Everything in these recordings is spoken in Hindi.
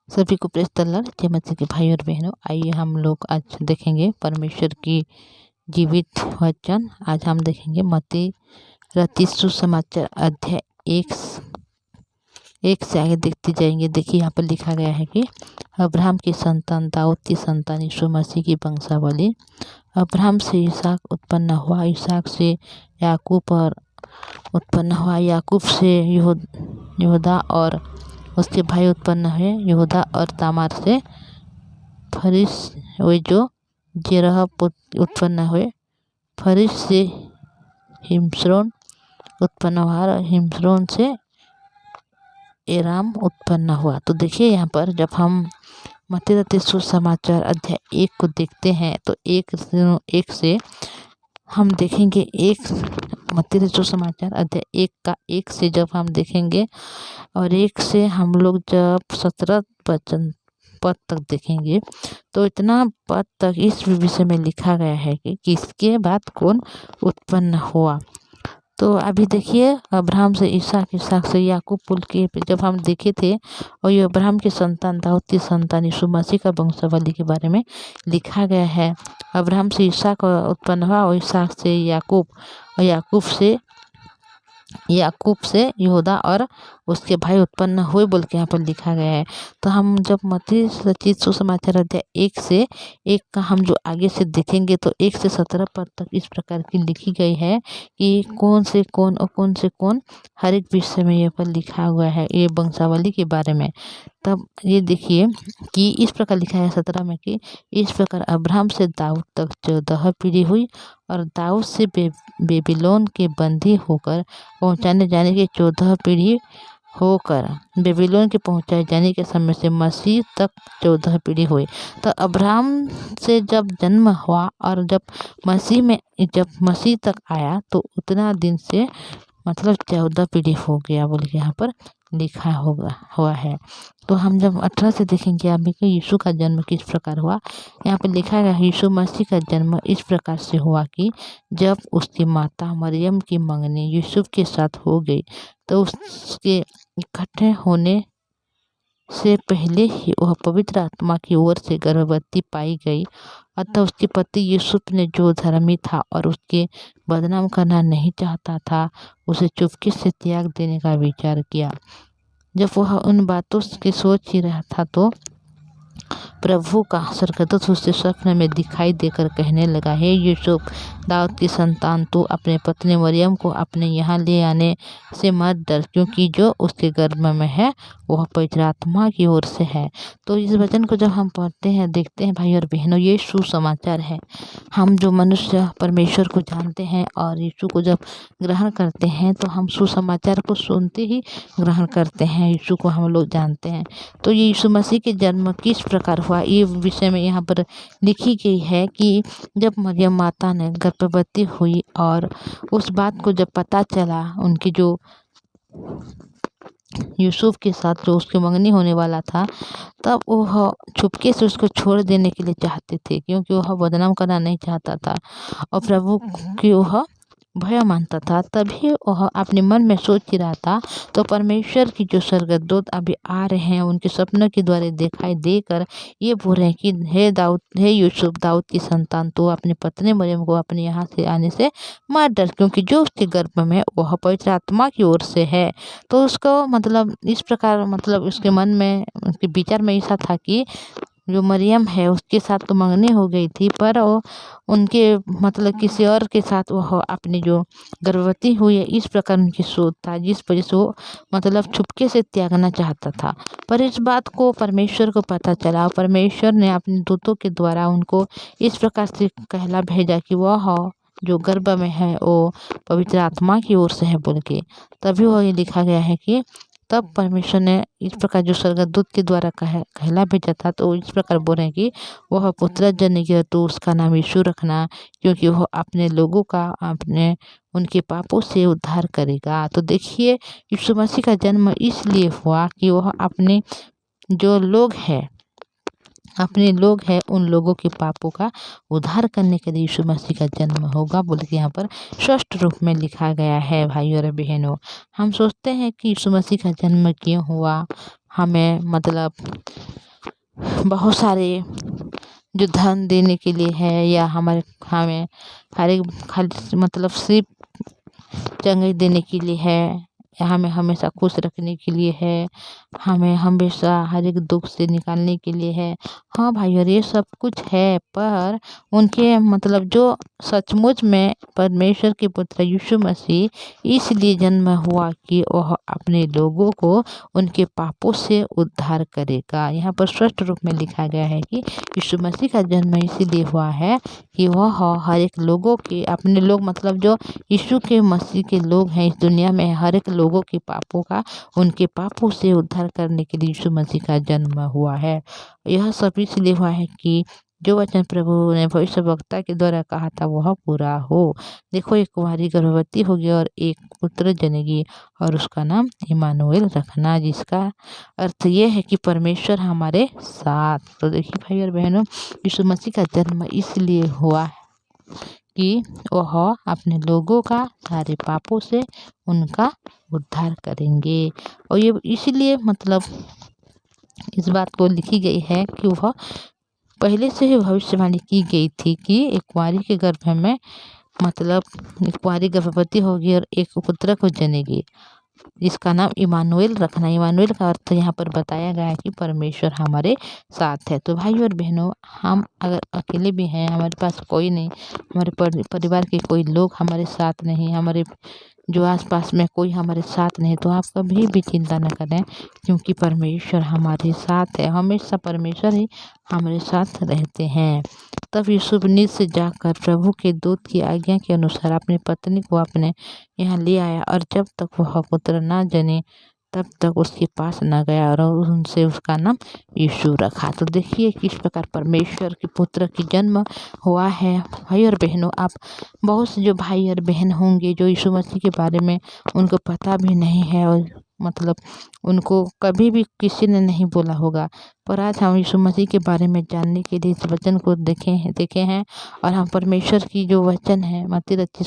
सभी को प्रेस द लॉर्ड। जय मसीह के भाई और बहनों, आइए हम लोग आज देखेंगे परमेश्वर की जीवित वचन। आज हम देखेंगे मत्ती रचित सुसमाचार अध्याय 1 से आगे देखते जाएंगे। देखिए यहाँ पर लिखा गया है कि अब्राहम की संतान, दाऊद की संतान, यीशु मसीह की वंशावली। अब्राहम से इसहाक उत्पन्न हुआ, इसहाक से याकूब और उत्पन्न हुआ, याकूब से यहूदा और उसके भाई उत्पन्न हुए, यहूदा और तामार से फरिस हुए जो जेरह उत्पन्न हुए, फरिस से हिमस्रोन उत्पन्न हुआ और हिमस्रोन से एराम उत्पन्न हुआ। तो देखिए यहाँ पर जब हम मत्ती रचित सुसमाचार अध्याय 1 को देखते हैं तो एक से हम देखेंगे, मत्ती रचित सुसमाचार अध्याय 1 का 1 से जब हम देखेंगे और 1 से हम लोग जब 17 पद तक देखेंगे तो इतना पद तक इस विषय में लिखा गया है कि किसके बाद कौन उत्पन्न हुआ। तो अभी देखिए अब्राहम से इसहाक, इसहाक से याकूब पुल के जब हम देखे थे और ये अब्राहम की संतान, दाऊद की संतान, यीशु मसीह का वंशावली के बारे में लिखा गया है। अब्राहम से इसहाक उत्पन्न हुआ और इसहाक से याकूब और याकूब से यहूदा और उसके भाई उत्पन्न हुए बोल के यहाँ पर लिखा गया है। तो हम जब मत्ती रचित सुसमाचार अध्याय 1 से 1 का हम जो आगे से देखेंगे तो 1 से 17 पद तक इस प्रकार की लिखी गई है कि कौन से कौन और कौन से कौन हर एक विषय में यहाँ पर लिखा हुआ है ये वंशावली के बारे में। तब ये देखिए कि इस प्रकार लिखा है 17 में कि इस प्रकार अब्राहम से दाऊद तक 14 पीढ़ी हुई और दाऊद से बेबीलोन के बंदी होकर पहुँचाने जाने की 14 पीढ़ी होकर बेबीलोन के पहुँचाए जाने के समय से मसीह तक 14 पीढ़ी हुई। तो अब्राहम से जब जन्म हुआ और जब मसीह तक आया तो उतना दिन से मतलब 14 पीढ़ी हो गया बोल के यहाँ पर लिखा हुआ है। तो हम जब 18 से देखेंगे अभी कि यीशु का जन्म किस प्रकार हुआ। यहाँ पर लिखा गया यीशु मसीह का जन्म इस प्रकार से हुआ कि जब उसकी माता मरियम की मंगनी यूसुफ के साथ हो गई तो उसके इकट्ठे होने से पहले ही वह पवित्र आत्मा की ओर से गर्भवती पाई गई। अतः उसके पति यूसुफ ने जो धर्मी था और उसके बदनाम करना नहीं चाहता था, उसे चुपके से त्याग देने का विचार किया। जब वह उन बातों की सोच ही रहा था तो प्रभु का स्वर्गदूत उसे स्वप्न में दिखाई देकर कहने लगा, हे यूसुफ, दाऊद की संतान, तू अपने पत्नी मरियम को अपने यहाँ ले आने से मत डर, क्योंकि जो उसके गर्भ में है वह पवित्र आत्मा की ओर से है। तो इस वचन को जब हम पढ़ते हैं, देखते हैं भाई और बहनों, ये सुसमाचार है। हम जो मनुष्य परमेश्वर को जानते हैं और यीशु को जब ग्रहण करते हैं तो हम सुसमाचार को सुनते ही ग्रहण करते हैं, यीशु को हम लोग जानते हैं। तो ये यीशु मसीह के जन्म किस प्रकार हुआ ये विषय में यहाँ पर लिखी गई है कि जब मरियम माता ने गर्भवती हुई और उस बात को जब पता चला उनकी जो यूसुफ के साथ जो उसकी मंगनी होने वाला था, तब वह चुपके से उसको छोड़ देने के लिए चाहते थे, क्योंकि वह बदनाम करना नहीं चाहता था और प्रभु की वह भय मानता था। तभी वह अपने मन में सोच ही रहा था तो परमेश्वर की जो स्वर्गदूत अभी आ रहे हैं उनके सपनों के द्वारा दिखाई देकर ये बोल रहे हैं कि हे यूसुफ, दाऊद की संतान, तो अपनी पत्नी मरियम को अपने यहाँ से आने से मत डर, क्योंकि जो उसके गर्भ में वह पवित्र आत्मा की ओर से है। तो उसको मतलब इस प्रकार मतलब उसके मन में, उसके विचार में ऐसा था कि जो मरियम है उसके साथ तो मंगनी हो गई थी, पर वो उनके मतलब किसी और के साथ वह अपनी जो गर्भवती हुई है, इस प्रकार उनकी सोच था, जिस वजह से वो मतलब चुपके से त्यागना चाहता था। पर इस बात को परमेश्वर को पता चला, परमेश्वर ने अपने दूतों के द्वारा उनको इस प्रकार से कहला भेजा कि वह जो गर्भ में है वो पवित्र आत्मा की ओर से है बोल के। तभी वह ये लिखा गया है कि तब परमेश्वर ने इस प्रकार जो स्वर्गदूत के द्वारा कहला भेजा था, तो इस प्रकार बोल रहे हैं कि वह पुत्र जन्मेगा तो उसका नाम यीशु रखना, क्योंकि वह अपने लोगों का उनके पापों से उद्धार करेगा। तो देखिए यीशु मसीह का जन्म इसलिए हुआ कि वह अपने जो लोग हैं उन लोगों के पापों का उद्धार करने के लिए यीशु मसीह का जन्म होगा बोल के यहाँ पर स्पष्ट रूप में लिखा गया है। भाई और बहनों, हम सोचते हैं कि यीशु मसीह का जन्म क्यों हुआ, हमें मतलब बहुत सारे जो धन देने के लिए है, या हमें हर एक खाली मतलब सिर्फ चंगाई देने के लिए है, या हमें हमेशा खुश रखने के लिए है, हमें हमेशा हर एक दुख से निकालने के लिए है। हाँ भाई, और ये सब कुछ है, पर उनके मतलब जो सचमुच में परमेश्वर के पुत्र यीशु मसीह इसलिए जन्म हुआ कि वह अपने लोगों को उनके पापों से उद्धार करेगा। यहाँ पर स्पष्ट रूप में लिखा गया है कि यीशु मसीह का जन्म इसीलिए हुआ है कि वह हर एक लोगों के अपने लोग मतलब जो यीशु के मसीह के लोग हैं इस दुनिया में, हर एक लोगों के पापों का उनके पापों से उद्धार करने के लिए यीशु मसीह का जन्म हुआ है। यह सब इसलिए हुआ है कि जो वचन प्रभु ने भविष्यवक्ता के द्वारा कहा था वह पूरा हो। देखो, एक कुंवारी गर्भवती होगी और एक पुत्र जनेगी और उसका नाम इमानुएल रखना, जिसका अर्थ ये है कि परमेश्वर हमारे साथ। तो देखिए भाई और बहनों, यीशु मसीह का जन्म इसलिए हुआ कि वह अपने लोगों का सारे पापों से उनका उद्धार करेंगे। और ये इसलिए मतलब इस बात को लिखी गई है कि वह पहले से ही भविष्यवाणी की गई थी कि एक कुंवारी के गर्भ में मतलब एक कुंवारी गर्भवती होगी और एक पुत्र को जनेगी, जिसका नाम इमानुएल रखना। इमानुएल का अर्थ यहाँ पर बताया गया है कि परमेश्वर हमारे साथ है। तो भाई और बहनों, हम अगर अकेले भी हैं, हमारे पास कोई नहीं, हमारे परिवार के कोई लोग हमारे साथ नहीं, हमारे जो आसपास में कोई हमारे साथ नहीं, तो आप कभी भी चिंता न करें, क्योंकि परमेश्वर हमारे साथ है। हमेशा परमेश्वर ही हमारे साथ रहते हैं। तब यूसुफ नींद से जाकर प्रभु के दूत की आज्ञा के अनुसार अपनी पत्नी को अपने यहाँ ले आया, और जब तक वह पुत्र न जने तब तक उसके पास न गया, और उनसे उसका नाम यीशु रखा। तो देखिए किस प्रकार परमेश्वर के पुत्र की जन्म हुआ है। भाई और बहनों, आप बहुत से जो भाई और बहन होंगे जो यीशु मसीह के बारे में उनको पता भी नहीं है, और मतलब उनको कभी भी किसी ने नहीं बोला होगा, पर आज हम यीशु मसीह के बारे में जानने के लिए इस वचन को देखे हैं, और हम परमेश्वर की जो वचन है मत्ती रचित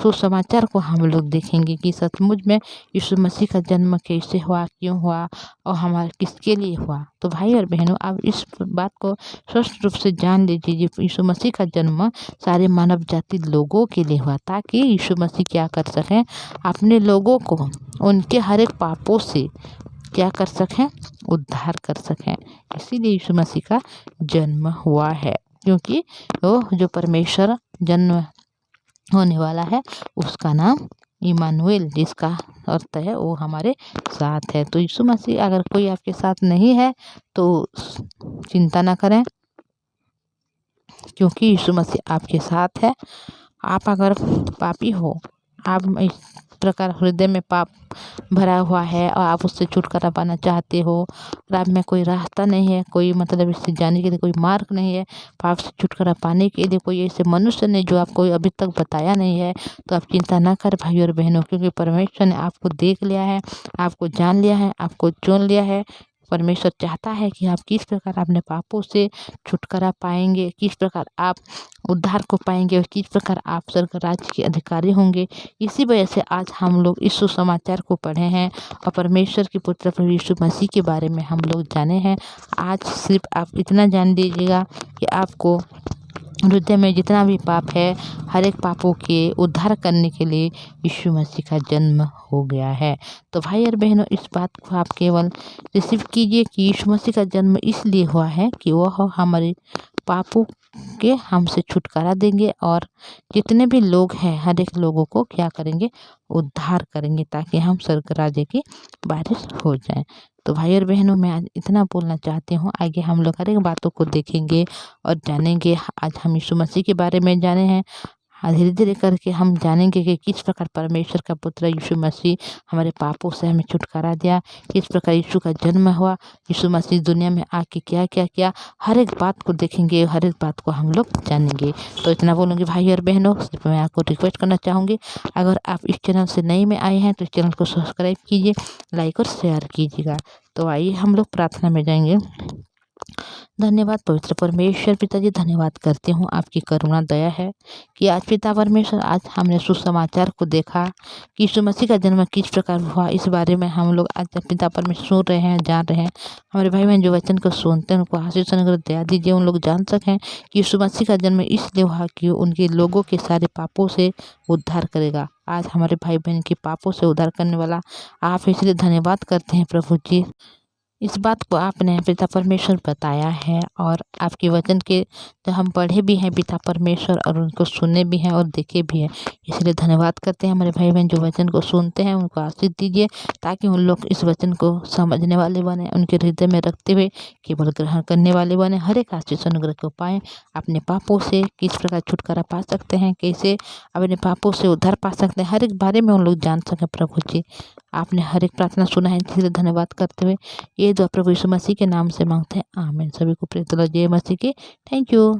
सुसमाचार को हम लोग देखेंगे कि सचमुच में यीशु मसीह का जन्म कैसे हुआ, क्यों हुआ, और हमारे किसके लिए हुआ। तो भाई और बहनों, आप इस बात को स्पष्ट रूप से जान लीजिए, यीशु मसीह का जन्म सारे मानव जाति लोगों के लिए हुआ, ताकि यीशु मसीह क्या कर सकें, अपने लोगों को उनके हर एक पापों से क्या कर सकें, उद्धार कर सकें। इसीलिए यीशु मसीह का जन्म हुआ है, क्योंकि वो जो परमेश्वर जन्म होने वाला है उसका नाम इमानुएल, जिसका अर्थ है वो हमारे साथ है। तो यीशु मसीह अगर कोई आपके साथ नहीं है तो चिंता ना करें, क्योंकि यीशु मसीह आपके साथ है। आप अगर पापी हो, आप इस प्रकार हृदय में पाप भरा हुआ है और आप उससे छुटकारा पाना चाहते हो, और आप में कोई रास्ता नहीं है, कोई मतलब इससे जाने के लिए कोई मार्ग नहीं है, पाप से छुटकारा पाने के लिए कोई ऐसे मनुष्य नहीं जो आपको अभी तक बताया नहीं है, तो आप चिंता ना कर भाई और बहनों, क्योंकि परमेश्वर ने आपको देख लिया है, आपको जान लिया है, आपको चुन लिया है। परमेश्वर चाहता है कि आप किस प्रकार अपने पापों से छुटकारा पाएंगे, किस प्रकार आप उद्धार को पाएंगे, और किस प्रकार आप स्वर्ग राज्य के अधिकारी होंगे। इसी वजह से आज हम लोग इस सुसमाचार को पढ़े हैं और परमेश्वर के पुत्र प्रभु यीशु मसीह के बारे में हम लोग जाने हैं। आज सिर्फ आप इतना जान लीजिएगा कि आपको हृदय में जितना भी पाप है, हर एक पापों के उद्धार करने के लिए यीशु मसीह का जन्म हो गया है। तो भाई और बहनों, इस बात को आप केवल रिसीव कीजिए कि यीशु मसीह का जन्म इसलिए हुआ है कि वह हमारे पापों के हमसे छुटकारा देंगे, और जितने भी लोग हैं हर एक लोगों को क्या करेंगे, उद्धार करेंगे, ताकि हम स्वर्ग राज्य की वारिस हो जाएं। तो भाई और बहनों, मैं आज इतना बोलना चाहती हूँ। आगे हम लोग हर एक बातों को देखेंगे और जानेंगे। आज हम यीशु मसीह के बारे में जाने हैं, धीरे धीरे करके हम जानेंगे कि किस प्रकार परमेश्वर का पुत्र यीशु मसीह हमारे पापों से हमें छुटकारा दिया, किस प्रकार यीशु का जन्म हुआ, यीशु मसीह दुनिया में आके क्या क्या किया, हर एक बात को देखेंगे, हर एक बात को हम लोग जानेंगे। तो इतना बोलूँगी भाई और बहनों। सिर्फ मैं आपको रिक्वेस्ट करना चाहूँगी, अगर आप इस चैनल से नए में आए हैं तो इस चैनल को सब्सक्राइब कीजिए, लाइक और शेयर कीजिएगा। तो आइए हम लोग प्रार्थना में जाएंगे। धन्यवाद पवित्र परमेश्वर पिताजी, धन्यवाद करती हूँ आपकी करुणा दया है कि आज पिता परमेश्वर आज हमने सुसमाचार को देखा कि यीशु मसीह का जन्म किस प्रकार हुआ। इस बारे में हम लोग आज पिता परमेश्वर सुन रहे हैं, जान रहे हैं। हमारे भाई बहन जो वचन को सुनते हैं उनको आशीष अनुग्रह दया दीजिए। उन लोग जान सकें कि यीशु मसीह का जन्म इसलिए हुआ कि उनके लोगों के सारे पापों से उद्धार करेगा। आज हमारे भाई बहन के पापों से उद्धार करने वाला आप, इसलिए धन्यवाद करते हैं प्रभु जी। इस बात को आपने पिता परमेश्वर बताया है और आपके वचन के जो हम पढ़े भी हैं पिता परमेश्वर, और उनको सुने भी हैं और देखे भी हैं। इसलिए धन्यवाद करते हैं। हमारे भाई बहन जो वचन को सुनते हैं उनको आशीष दीजिए, ताकि उन लोग इस वचन को समझने वाले बने, उनके हृदय में रखते हुए केवल ग्रहण करने वाले बने। हर एक आशीष अनुग्रह को पाएँ। अपने पापों से किस प्रकार छुटकारा पा सकते हैं, कैसे अपने पापों से उद्धार पा सकते हैं, हर एक बारे में उन लोग जान सकें प्रभु जी। आपने हर एक प्रार्थना सुना है, इसलिए धन्यवाद करते हुए ये दुआ प्रभु यीशु मसीह के नाम से मांगते हैं, आमीन। सभी को प्रेज द लॉर्ड, जय मसीह की। Thank you.